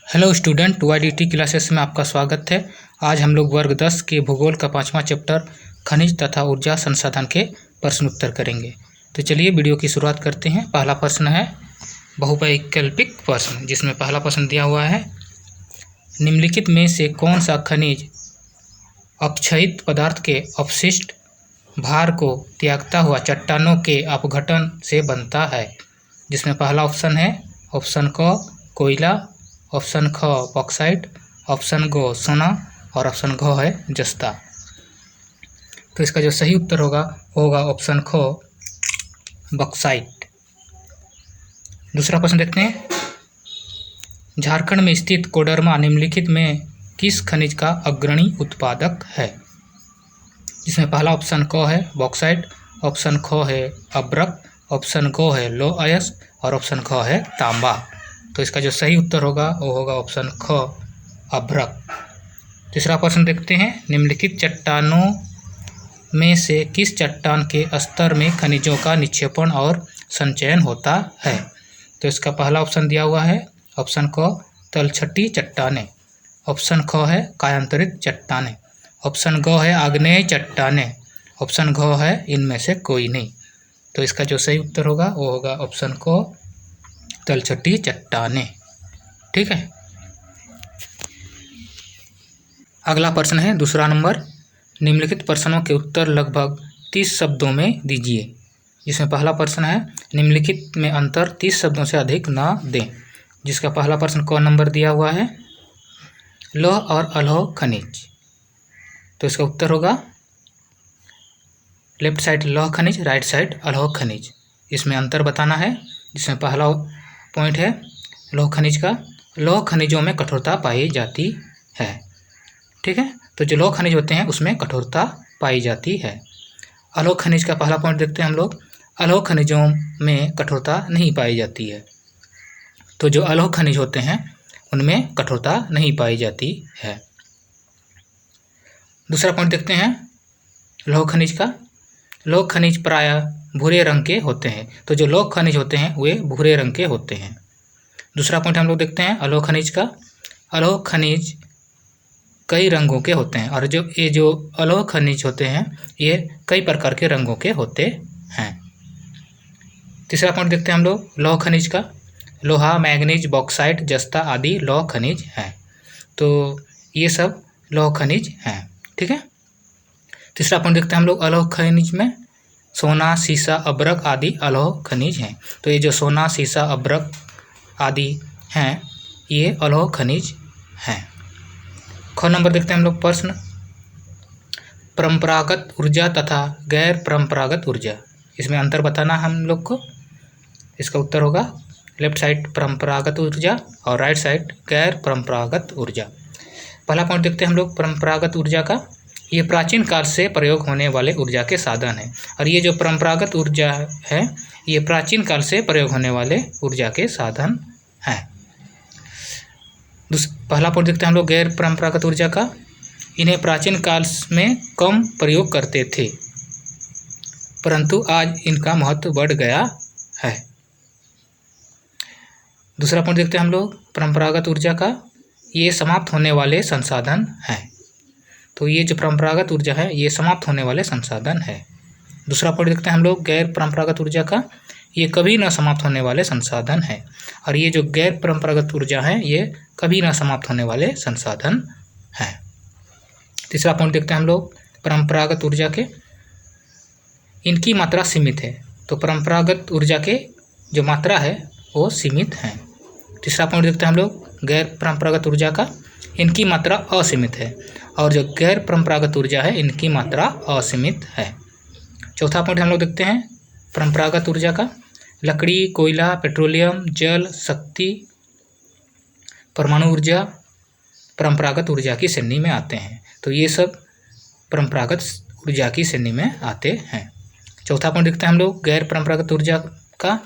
Hello student, YDT classes में आपका स्वागत है। आज हम लोग वर्ग 10 के भूगोल का 5वां चैप्टर खनिज तथा ऊर्जा संसाधन के प्रश्न उत्तर करेंगे। तो चलिए वीडियो की शुरुआत करते हैं। पहला प्रश्न है बहुवैकल्पिक प्रश्न, जिसमें पहला प्रश्न दिया हुआ है, निम्नलिखित में से कौन सा खनिज अपक्षयित पदार्थ के अपशिष्ट भार को त्यागता हुआ चट्टानों के अपघटन से बनता है। जिसमें पहला ऑप्शन है ऑप्शन क कोयला, ऑप्शन ख बॉक्साइट, ऑप्शन ग सोना और ऑप्शन घ है जस्ता। तो इसका जो सही उत्तर होगा ऑप्शन ख बॉक्साइट। दूसरा प्रश्न देखते हैं, झारखंड में स्थित कोडरमा निम्नलिखित में किस खनिज का अग्रणी उत्पादक है। जिसमें पहला ऑप्शन क है बॉक्साइट, ऑप्शन ख है अब्रक, ऑप्शन ग है लो अयस्क और ऑप्शन ख है तांबा। तो इसका जो सही उत्तर होगा वो होगा ऑप्शन ख अभ्रक। तीसरा प्रश्न देखते हैं, निम्नलिखित चट्टानों में से किस चट्टान के स्तर में खनिजों का निक्षेपण और संचयन होता है। तो इसका पहला ऑप्शन दिया हुआ है ऑप्शन क तलछटी चट्टानें, ऑप्शन ख है कायांतरित चट्टानें, ऑप्शन ग है आग्नेय चट्टानें, ऑप्शन घ है इनमें से कोई नहीं। तो इसका जो सही उत्तर होगा वो होगा ऑप्शन क तलछटी चट्टानें। ठीक है। अगला प्रश्न है दूसरा नंबर, निम्नलिखित प्रश्नों के उत्तर लगभग 30 शब्दों में दीजिए। जिसमें पहला प्रश्न है, निम्नलिखित में अंतर 30 शब्दों से अधिक न दें। जिसका पहला प्रश्न क नंबर दिया हुआ है, लौह और अलोह खनिज। तो इसका उत्तर होगा लेफ्ट साइड लौह खनिज, राइट साइड अलोह खनिज। इसमें अंतर बताना है। जिसमें पहला पॉइंट है लौह खनिज का, लौह खनिजों में कठोरता पाई जाती है। ठीक है, तो जो लौह खनिज होते हैं उसमें कठोरता पाई जाती है। अलोह खनिज का पहला पॉइंट देखते हैं हम लोग, अलोह खनिजों में कठोरता नहीं पाई जाती है। तो जो अलोह खनिज होते हैं उनमें कठोरता नहीं पाई जाती है। दूसरा पॉइंट देखते हैं लौह खनिज का, लौह खनिज प्रायः भूरे रंग के होते हैं। तो जो लौह खनिज होते हैं वे भूरे रंग के होते हैं। दूसरा पॉइंट हम लोग देखते हैं अलोह खनिज का, अलोह खनिज कई रंगों के होते हैं और जो अलोह खनिज होते हैं ये कई प्रकार के रंगों के होते हैं। तीसरा पॉइंट देखते हैं हम लोग लौह खनिज का, लोहा, मैग्नीज, बॉक्साइट, जस्ता आदि लौह खनिज हैं। तो ये सब लौह खनिज हैं। ठीक है। तीसरा पॉइंट देखते हैं हम लोग अलोह खनिज में सोना, सीसा, अब्रक आदि अलोह खनिज हैं। तो ये जो सोना, सीसा, अब्रक आदि हैं ये अलोह खनिज हैं। ख नंबर देखते हैं हम लोग प्रश्न, परंपरागत ऊर्जा तथा गैर परंपरागत ऊर्जा। इसमें अंतर बताना हम लोग को। इसका उत्तर होगा लेफ्ट साइड परंपरागत ऊर्जा और राइट साइड गैर परंपरागत ऊर्जा। पहला पॉइंट देखते हैं हम लोग परंपरागत ऊर्जा का, ये प्राचीन काल से प्रयोग होने वाले ऊर्जा के साधन है। और ये जो परंपरागत ऊर्जा है ये प्राचीन काल से प्रयोग होने वाले ऊर्जा के साधन हैं। पहला पॉइंट देखते हैं हम लोग गैर परंपरागत ऊर्जा का, इन्हें प्राचीन काल में कम प्रयोग करते थे परंतु आज इनका महत्व बढ़ गया है। दूसरा पॉइंट देखते हैं हम लोग परंपरागत ऊर्जा का, ये समाप्त होने वाले संसाधन हैं। तो ये जो परंपरागत ऊर्जा है ये समाप्त होने वाले संसाधन है। दूसरा पॉइंट देखते हैं हम लोग गैर परंपरागत ऊर्जा का, ये कभी न समाप्त होने वाले संसाधन है। और ये जो गैर परंपरागत ऊर्जा है ये कभी न समाप्त होने वाले संसाधन है। तीसरा पॉइंट देखते हैं हम लोग परंपरागत ऊर्जा के, इनकी मात्रा सीमित है। तो परंपरागत ऊर्जा के जो मात्रा है वो सीमित है। तीसरा पॉइंट देखते हैं हम लोग गैर परंपरागत ऊर्जा का, इनकी मात्रा असीमित है। और जो गैर परंपरागत ऊर्जा है इनकी मात्रा असीमित है। चौथा पॉइंट हम लोग देखते हैं परंपरागत ऊर्जा का, लकड़ी, कोयला, पेट्रोलियम, जल, शक्ति, परमाणु ऊर्जा परंपरागत ऊर्जा की श्रेणी में आते हैं। तो ये सब परंपरागत ऊर्जा की श्रेणी में आते हैं। चौथा पॉइंट देखते हैं हम लोग गैर परंपरागत ऊर्जा का,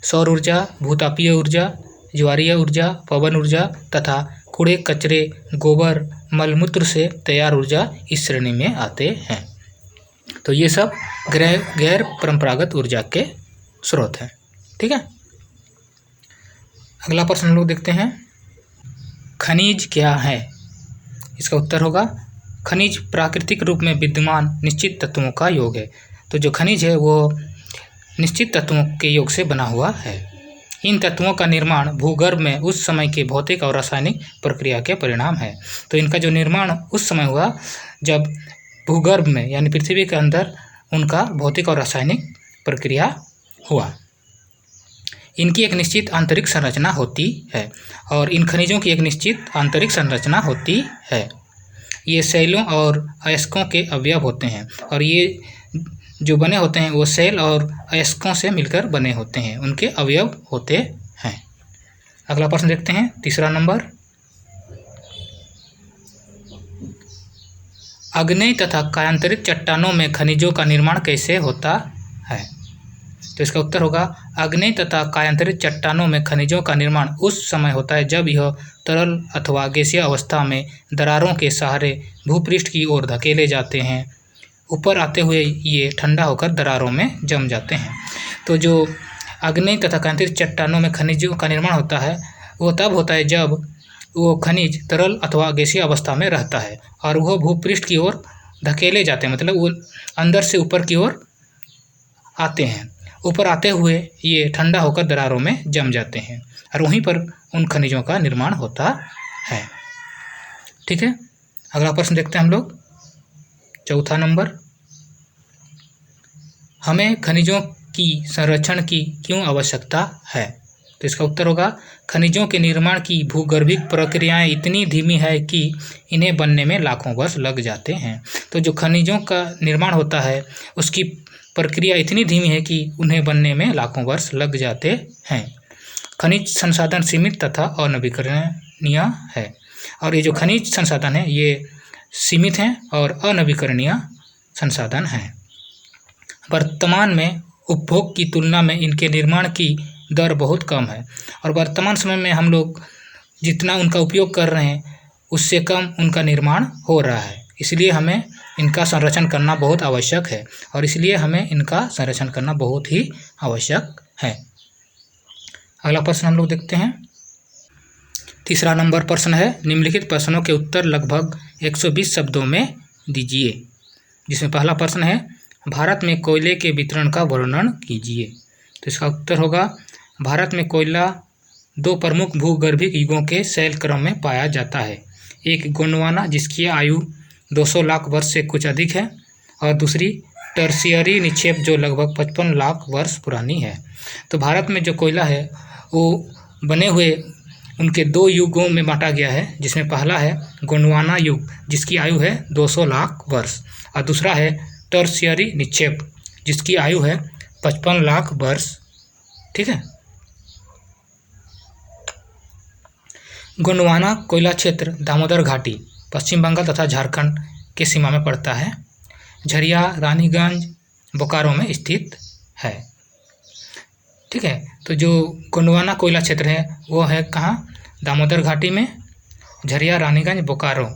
सौर ऊर्जा, भूतापीय ऊर्जा, ज्वारीय ऊर्जा, पवन ऊर्जा तथा कूड़े कचरे, गोबर, मलमूत्र से तैयार ऊर्जा इस श्रेणी में आते हैं। तो ये सब गैर परंपरागत ऊर्जा के स्रोत हैं। ठीक है। अगला प्रश्न हम लोग देखते हैं, खनिज क्या है? इसका उत्तर होगा खनिज प्राकृतिक रूप में विद्यमान निश्चित तत्वों का योग है। तो जो खनिज है वो निश्चित तत्वों के योग से बना हुआ है। इन तत्वों का निर्माण भूगर्भ में उस समय की भौतिक और रासायनिक प्रक्रिया के परिणाम है। तो इनका जो निर्माण उस समय हुआ जब भूगर्भ में यानी पृथ्वी के अंदर उनका भौतिक और रासायनिक प्रक्रिया हुआ। इनकी एक निश्चित आंतरिक संरचना होती है और इन खनिजों की एक निश्चित आंतरिक संरचना होती है। ये सेलों और अयस्कों के अवयव होते हैं और ये जो बने होते हैं वो सेल और अयस्कों से मिलकर बने होते हैं, उनके अवयव होते हैं। अगला प्रश्न देखते हैं, तीसरा नंबर। आग्नेय तथा कायांतरित चट्टानों में खनिजों का निर्माण कैसे होता है? तो इसका उत्तर होगा आग्नेय तथा कायांतरित चट्टानों में खनिजों का निर्माण उस समय होता है जब यह तरल अथवा गैसीय अवस्था में दरारों के सहारे भूपृष्ठ की ओर धकेले जाते हैं। ऊपर आते हुए ये ठंडा होकर दरारों में जम जाते हैं। तो जो आग्नेय तथा कायांतरित चट्टानों में खनिजों का निर्माण होता है वो तब होता है जब वो खनिज तरल अथवा गैसीय अवस्था में रहता है और वह भूपृष्ठ की ओर धकेले जाते हैं, मतलब वो अंदर से ऊपर की ओर आते हैं। ऊपर आते हुए ये ठंडा होकर दरारों में जम जाते हैं और वहीं पर उन खनिजों का निर्माण होता है। ठीक है, अगला प्रश्न देखते हैं हम लोग, चौथा नंबर। हमें खनिजों की संरक्षण की क्यों आवश्यकता है? तो इसका उत्तर होगा खनिजों के निर्माण की भूगर्भिक प्रक्रियाएं इतनी धीमी है कि इन्हें बनने में लाखों वर्ष लग जाते हैं। तो जो खनिजों का निर्माण होता है उसकी प्रक्रिया इतनी धीमी है कि उन्हें बनने में लाखों वर्ष लग जाते हैं। खनिज संसाधन सीमित तथा अनवीकरणीय है और ये जो खनिज संसाधन है ये सीमित हैं और अनवीकरणीय संसाधन हैं। वर्तमान में उपभोग की तुलना में इनके निर्माण की दर बहुत कम है और वर्तमान समय में हम लोग जितना उनका उपयोग कर रहे हैं उससे कम उनका निर्माण हो रहा है। इसलिए हमें इनका संरक्षण करना बहुत आवश्यक है और इसलिए हमें इनका संरक्षण करना बहुत ही आवश्यक है। अगला प्रश्न हम लोग देखते हैं, तीसरा नंबर प्रश्न है, निम्नलिखित प्रश्नों के उत्तर लगभग 120 शब्दों में दीजिए। जिसमें पहला प्रश्न है, भारत में कोयले के वितरण का वर्णन कीजिए। तो इसका उत्तर होगा भारत में कोयला दो प्रमुख भूगर्भिक युगों के शैल क्रम में पाया जाता है। एक गोंडवाना जिसकी आयु 200 लाख वर्ष से कुछ अधिक है और दूसरी टर्शियरी निक्षेप जो लगभग 55 लाख वर्ष पुरानी है। तो भारत में जो कोयला है वो बने हुए उनके दो युगों में बांटा गया है, जिसमें पहला है गोंडवाना युग जिसकी आयु है 200 लाख वर्ष और दूसरा है टर्शियरी निक्षेप जिसकी आयु है 55 लाख वर्ष। ठीक है, गोंडवाना कोयला क्षेत्र दामोदर घाटी, पश्चिम बंगाल तथा झारखंड के सीमा में पड़ता है। झरिया, रानीगंज, बोकारो में स्थित है। ठीक है, तो जो गोंडवाना कोयला क्षेत्र है वो है कहाँ? दामोदर घाटी में, झरिया, रानीगंज, बोकारो।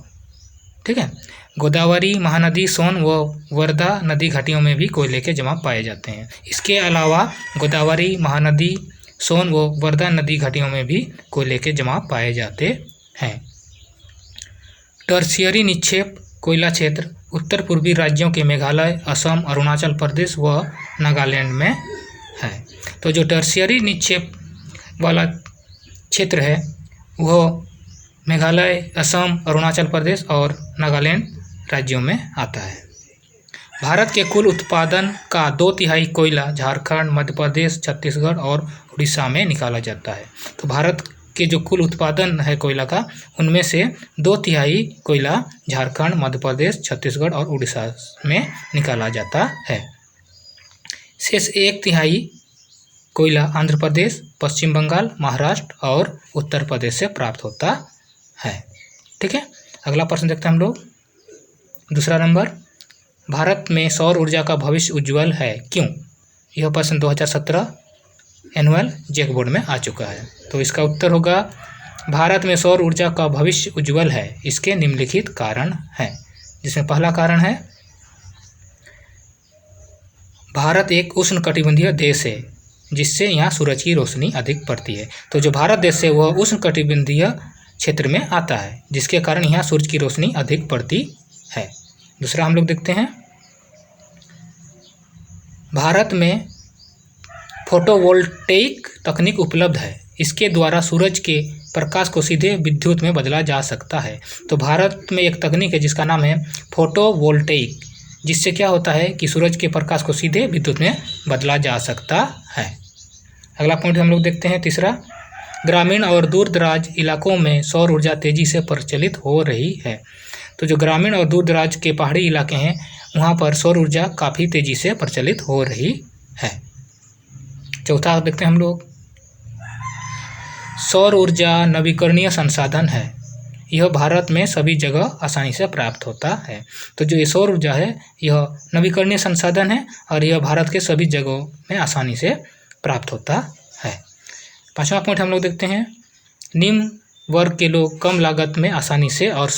ठीक है, गोदावरी, महानदी, सोन व वर्धा नदी घाटियों में भी कोयले के जमाव पाए जाते हैं। इसके अलावा गोदावरी, महानदी, सोन व वर्धा नदी घाटियों में भी कोयले के जमाव पाए जाते हैं। टर्शियरी निक्षेप कोयला क्षेत्र उत्तर पूर्वी राज्यों के मेघालय, असम, अरुणाचल प्रदेश व नागालैंड में है। तो जो टर्शियरी निक्षेप वाला क्षेत्र है वह मेघालय, असम, अरुणाचल प्रदेश और नागालैंड राज्यों में आता है। भारत के कुल उत्पादन का 2/3 कोयला झारखंड, मध्य प्रदेश, छत्तीसगढ़ और उड़ीसा में निकाला जाता है। तो भारत के जो कुल उत्पादन है कोयला का उनमें से 2/3 कोयला झारखंड, मध्य प्रदेश, छत्तीसगढ़ और उड़ीसा में निकाला जाता है। शेष 1/3 कोयला आंध्र प्रदेश, पश्चिम बंगाल, महाराष्ट्र और उत्तर प्रदेश से प्राप्त होता है। ठीक है, अगला प्रश्न देखते हैं हम लोग, दूसरा नंबर। भारत में सौर ऊर्जा का भविष्य उज्ज्वल है, क्यों? यह प्रश्न 2017 एनुअल जैक बोर्ड में आ चुका है। तो इसका उत्तर होगा भारत में सौर ऊर्जा का भविष्य उज्ज्वल है, इसके निम्नलिखित कारण हैं। जिसमें पहला कारण है भारत एक उष्णकटिबंधीय देश है जिससे यहाँ सूरज की रोशनी अधिक पड़ती है। तो जो भारत देश है वह उष्णकटिबंधीय क्षेत्र में आता है, जिसके कारण यहाँ सूरज की रोशनी अधिक पड़ती है। दूसरा हम लोग देखते हैं, भारत में फोटोवोल्टेइक तकनीक उपलब्ध है। इसके द्वारा सूरज के प्रकाश को सीधे विद्युत में बदला जा सकता है। तो भारत में एक तकनीक है जिसका नाम है फोटोवोल्टेइक, जिससे क्या होता है कि सूरज के प्रकाश को सीधे विद्युत में बदला जा सकता है। अगला पॉइंट हम लोग देखते हैं, तीसरा, ग्रामीण और दूर दराज इलाकों में सौर ऊर्जा तेजी से प्रचलित हो रही है। तो जो ग्रामीण और दूर दराज के पहाड़ी इलाके हैं वहाँ पर सौर ऊर्जा काफ़ी तेजी से प्रचलित हो रही है। चौथा देखते हैं हम लोग, सौर ऊर्जा नवीकरणीय संसाधन है। यह भारत में सभी जगह आसानी से प्राप्त होता है। तो जो ये सौर ऊर्जा है यह नवीकरणीय संसाधन है और यह भारत के सभी जगहों में आसानी से प्राप्त होता है। पांचवा पॉइंट हम लोग देखते हैं, निम्न वर्ग के लोग कम लागत में आसानी से और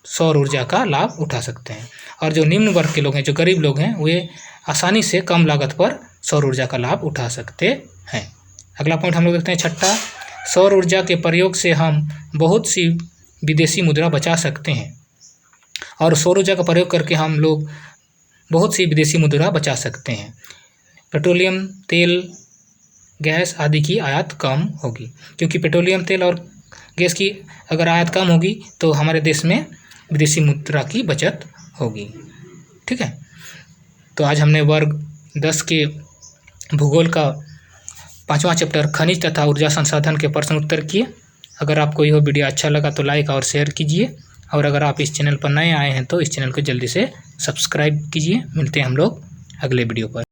सौर ऊर्जा का लाभ उठा सकते हैं। और जो निम्न वर्ग के लोग हैं, जो गरीब लोग हैं, वे आसानी से कम लागत पर सौर ऊर्जा का लाभ उठा सकते हैं। अगला पॉइंट हम लोग देखते हैं, छठा, सौर ऊर्जा के प्रयोग से हम बहुत सी विदेशी मुद्रा बचा सकते हैं। और सौर ऊर्जा का प्रयोग करके हम लोग बहुत सी विदेशी मुद्रा बचा सकते हैं। पेट्रोलियम तेल, गैस आदि की आयात कम होगी, क्योंकि पेट्रोलियम तेल और गैस की अगर आयात कम होगी तो हमारे देश में विदेशी मुद्रा की बचत होगी। ठीक है, तो आज हमने वर्ग 10 के भूगोल का 5वां चैप्टर खनिज तथा ऊर्जा संसाधन के प्रश्न उत्तर किए। अगर आपको यह वीडियो अच्छा लगा तो लाइक और शेयर कीजिए, और अगर आप इस चैनल पर नए आए हैं तो इस चैनल को जल्दी से सब्सक्राइब कीजिए। मिलते हैं हम लोग अगले वीडियो पर।